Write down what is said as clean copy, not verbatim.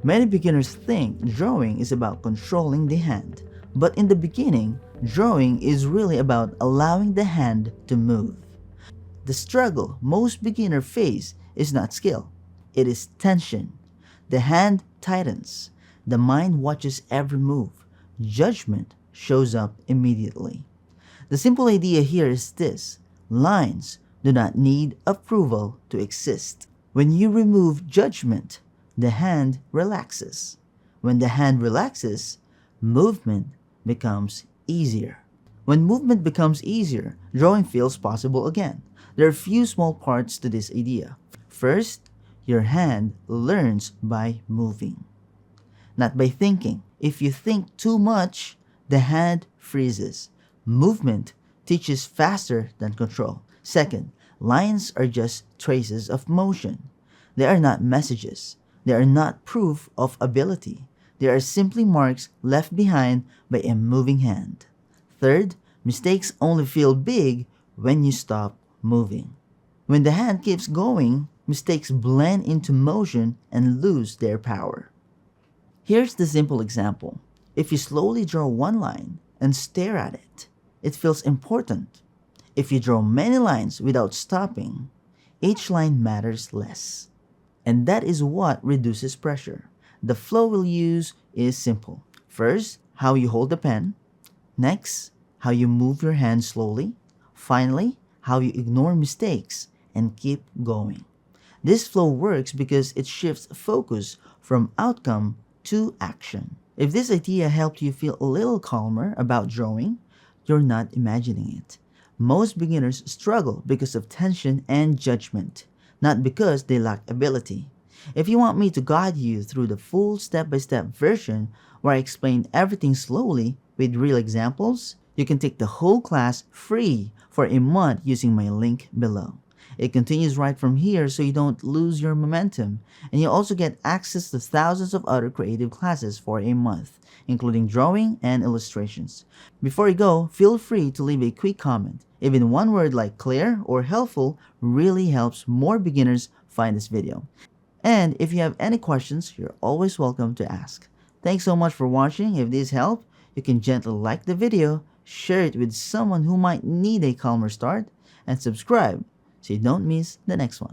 Many beginners think drawing is about controlling the hand, but in the beginning, drawing is really about allowing the hand to move. The struggle most beginners face is not skill, it is tension. The hand tightens, the mind watches every move, judgment shows up immediately. The simple idea here is this: lines do not need approval to exist. When you remove judgment, the hand relaxes. When the hand relaxes, movement becomes easier. When movement becomes easier, drawing feels possible again. There are few small parts to this idea. First, your hand learns by moving, not by thinking. If you think too much, the hand freezes. Movement teaches faster than control. Second, lines are just traces of motion. They are not messages. They are not proof of ability. They are simply marks left behind by a moving hand. Third, mistakes only feel big when you stop moving. When the hand keeps going, mistakes blend into motion and lose their power. Here's the simple example. If you slowly draw one line and stare at it, it feels important. If you draw many lines without stopping, each line matters less. And that is what reduces pressure. The flow we'll use is simple. First, how you hold the pen. Next, how you move your hand slowly. Finally, how you ignore mistakes and keep going. This flow works because it shifts focus from outcome to action. If this idea helped you feel a little calmer about drawing, you're not imagining it. Most beginners struggle because of tension and judgment, not because they lack ability. If you want me to guide you through the full step-by-step version where I explain everything slowly with real examples, you can take the whole class free for a month using my link below. It continues right from here so you don't lose your momentum, and you also get access to thousands of other creative classes for a month, including drawing and illustrations. Before you go, feel free to leave a quick comment. Even one word like clear or helpful really helps more beginners find this video. And if you have any questions, you're always welcome to ask. Thanks so much for watching. If this helped, you can gently like the video, share it with someone who might need a calmer start, and subscribe so you don't miss the next one.